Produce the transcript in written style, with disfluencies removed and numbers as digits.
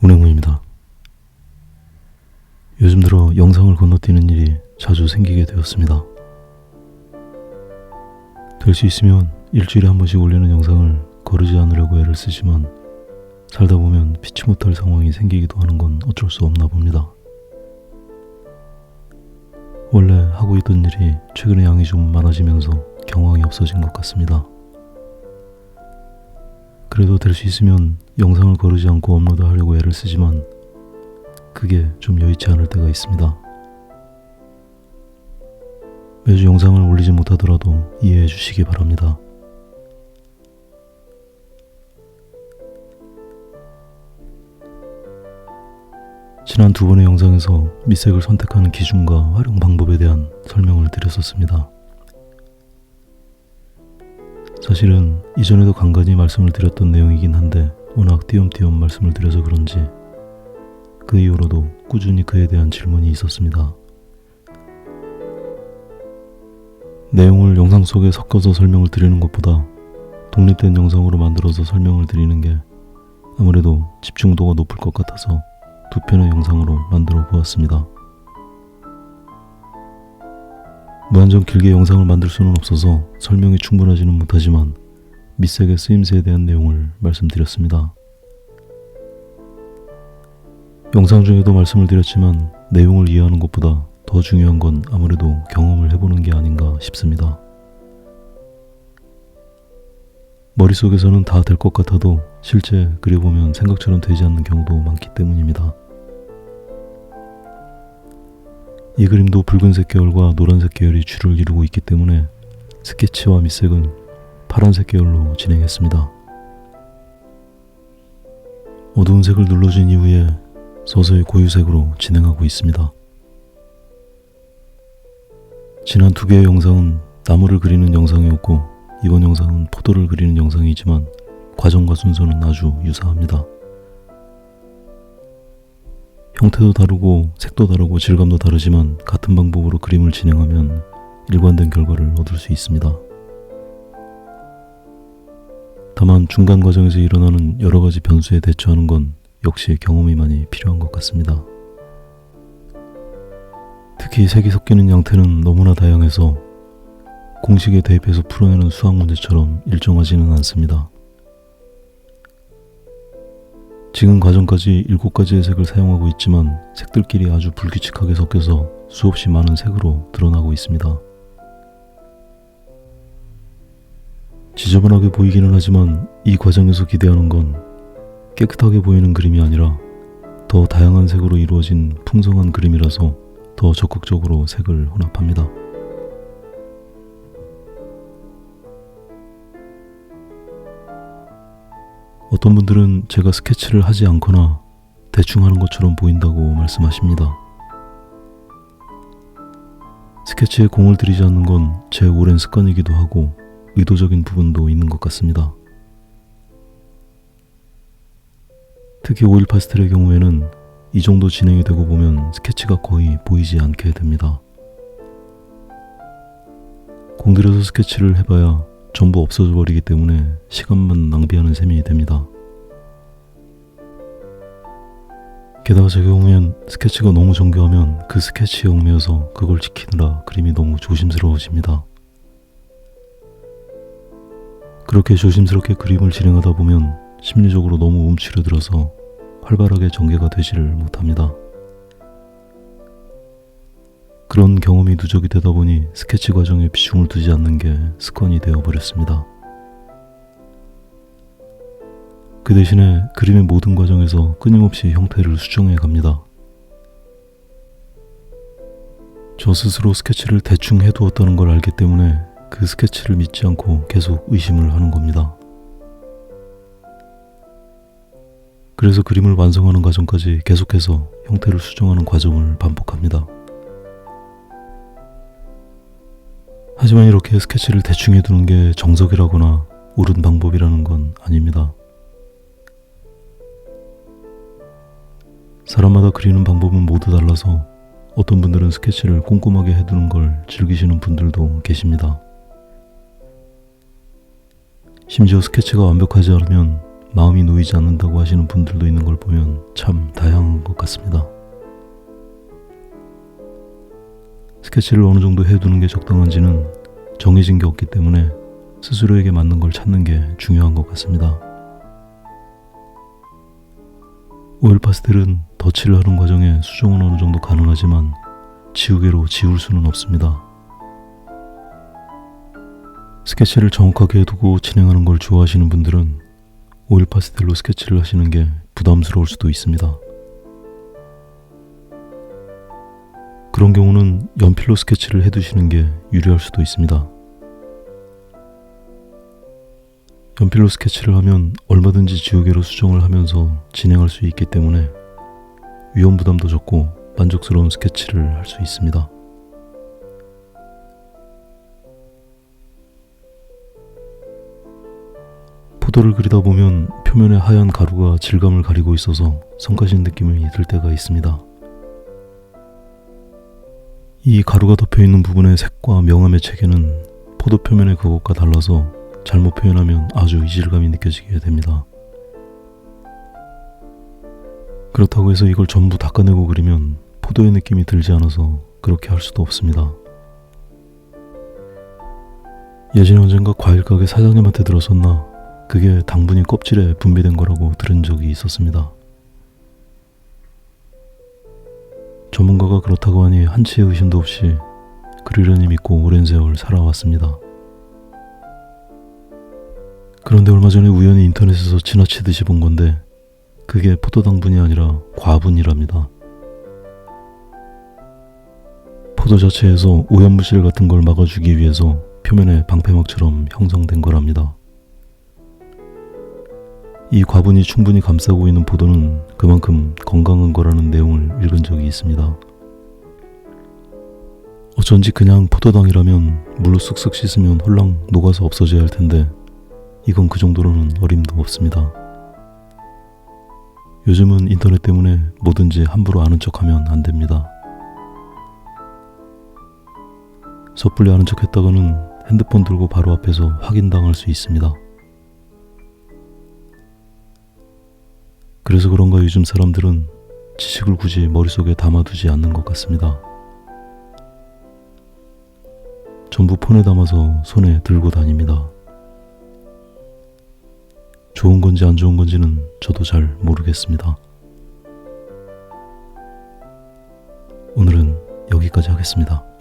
운행무입니다. 요즘 들어 영상을 건너뛰는 일이 자주 생기게 되었습니다. 될 수 있으면 일주일에 한 번씩 올리는 영상을 거르지 않으려고 애를 쓰지만 살다 보면 피치 못할 상황이 생기기도 하는 건 어쩔 수 없나 봅니다. 원래 하고 있던 일이 최근에 양이 좀 많아지면서 경황이 없어진 것 같습니다. 그래도 될 수 있으면 영상을 거르지 않고 업로드하려고 애를 쓰지만 그게 좀 여의치 않을 때가 있습니다. 매주 영상을 올리지 못하더라도 이해해 주시기 바랍니다. 지난 두 번의 영상에서 밑색을 선택하는 기준과 활용 방법에 대한 설명을 드렸었습니다. 사실은 이전에도 간간히 말씀을 드렸던 내용이긴 한데 워낙 띄엄띄엄 말씀을 드려서 그런지 그 이후로도 꾸준히 그에 대한 질문이 있었습니다. 내용을 영상 속에 섞어서 설명을 드리는 것보다 독립된 영상으로 만들어서 설명을 드리는 게 아무래도 집중도가 높을 것 같아서 두 편의 영상으로 만들어 보았습니다. 무한정 길게 영상을 만들 수는 없어서 설명이 충분하지는 못하지만 밑색의 쓰임새에 대한 내용을 말씀드렸습니다. 영상 중에도 말씀을 드렸지만 내용을 이해하는 것보다 더 중요한 건 아무래도 경험을 해보는 게 아닌가 싶습니다. 머릿속에서는 다 될 것 같아도 실제 그려보면 생각처럼 되지 않는 경우도 많기 때문입니다. 이 그림도 붉은색 계열과 노란색 계열이 주를 이루고 있기 때문에 스케치와 밑색은 파란색 계열로 진행했습니다. 어두운 색을 눌러준 이후에 서서히 고유색으로 진행하고 있습니다. 지난 두 개의 영상은 나무를 그리는 영상이었고 이번 영상은 포도를 그리는 영상이지만 과정과 순서는 아주 유사합니다. 형태도 다르고 색도 다르고 질감도 다르지만 같은 방법으로 그림을 진행하면 일관된 결과를 얻을 수 있습니다. 다만 중간 과정에서 일어나는 여러 가지 변수에 대처하는 건 역시 경험이 많이 필요한 것 같습니다. 특히 색이 섞이는 양태는 너무나 다양해서 공식에 대입해서 풀어내는 수학 문제처럼 일정하지는 않습니다. 지금 과정까지 7가지의 색을 사용하고 있지만 색들끼리 아주 불규칙하게 섞여서 수없이 많은 색으로 드러나고 있습니다. 지저분하게 보이기는 하지만 이 과정에서 기대하는 건 깨끗하게 보이는 그림이 아니라 더 다양한 색으로 이루어진 풍성한 그림이라서 더 적극적으로 색을 혼합합니다. 어떤 분들은 제가 스케치를 하지 않거나 대충 하는 것처럼 보인다고 말씀하십니다. 스케치에 공을 들이지 않는 건 제 오랜 습관이기도 하고 의도적인 부분도 있는 것 같습니다. 특히 오일 파스텔의 경우에는 이 정도 진행이 되고 보면 스케치가 거의 보이지 않게 됩니다. 공들여서 스케치를 해봐야 전부 없어져 버리기 때문에 시간만 낭비하는 셈이 됩니다. 게다가 제 경우엔 스케치가 너무 정교하면 그 스케치에 얽매여서 그걸 지키느라 그림이 너무 조심스러워집니다. 그렇게 조심스럽게 그림을 진행하다 보면 심리적으로 너무 움츠려들어서 활발하게 전개가 되지를 못합니다. 그런 경험이 누적이 되다 보니 스케치 과정에 비중을 두지 않는 게 습관이 되어버렸습니다. 그 대신에 그림의 모든 과정에서 끊임없이 형태를 수정해 갑니다. 저 스스로 스케치를 대충 해두었다는 걸 알기 때문에 그 스케치를 믿지 않고 계속 의심을 하는 겁니다. 그래서 그림을 완성하는 과정까지 계속해서 형태를 수정하는 과정을 반복합니다. 하지만 이렇게 스케치를 대충 해두는 게 정석이라거나 옳은 방법이라는 건 아닙니다. 사람마다 그리는 방법은 모두 달라서 어떤 분들은 스케치를 꼼꼼하게 해두는 걸 즐기시는 분들도 계십니다. 심지어 스케치가 완벽하지 않으면 마음이 놓이지 않는다고 하시는 분들도 있는 걸 보면 참 다양한 것 같습니다. 스케치를 어느 정도 해두는 게 적당한지는 정해진 게 없기 때문에 스스로에게 맞는 걸 찾는 게 중요한 것 같습니다. 오일 파스텔은 덧칠을 하는 과정에 수정은 어느 정도 가능하지만 지우개로 지울 수는 없습니다. 스케치를 정확하게 해두고 진행하는 걸 좋아하시는 분들은 오일 파스텔로 스케치를 하시는 게 부담스러울 수도 있습니다. 그런 경우는 연필로 스케치를 해두시는 게 유리할 수도 있습니다. 연필로 스케치를 하면 얼마든지 지우개로 수정을 하면서 진행할 수 있기 때문에 위험 부담도 적고 만족스러운 스케치를 할 수 있습니다. 포도를 그리다 보면 표면에 하얀 가루가 질감을 가리고 있어서 성가신 느낌이 들 때가 있습니다. 이 가루가 덮여있는 부분의 색과 명암의 체계는 포도 표면의 그것과 달라서 잘못 표현하면 아주 이질감이 느껴지게 됩니다. 그렇다고 해서 이걸 전부 닦아내고 그리면 포도의 느낌이 들지 않아서 그렇게 할 수도 없습니다. 예전에 언젠가 과일 가게 사장님한테 들었었나 그게 당분이 껍질에 분비된 거라고 들은 적이 있었습니다. 전문가가 그렇다고 하니 한치의 의심도 없이 그러려니 믿고 오랜 세월 살아왔습니다. 그런데 얼마 전에 우연히 인터넷에서 지나치듯이 본 건데 그게 포도당분이 아니라 과분이랍니다. 포도 자체에서 오염물질 같은 걸 막아주기 위해서 표면에 방패막처럼 형성된 거랍니다. 이 과분이 충분히 감싸고 있는 포도는 그만큼 건강한 거라는 내용을 읽은 적이 있습니다. 어쩐지 그냥 포도당이라면 물로 쓱쓱 씻으면 홀랑 녹아서 없어져야 할 텐데 이건 그 정도로는 어림도 없습니다. 요즘은 인터넷 때문에 뭐든지 함부로 아는 척하면 안 됩니다. 섣불리 아는 척 했다가는 핸드폰 들고 바로 앞에서 확인당할 수 있습니다. 그래서 그런가 요즘 사람들은 지식을 굳이 머릿속에 담아두지 않는 것 같습니다. 전부 폰에 담아서 손에 들고 다닙니다. 좋은 건지 안 좋은 건지는 저도 잘 모르겠습니다. 오늘은 여기까지 하겠습니다.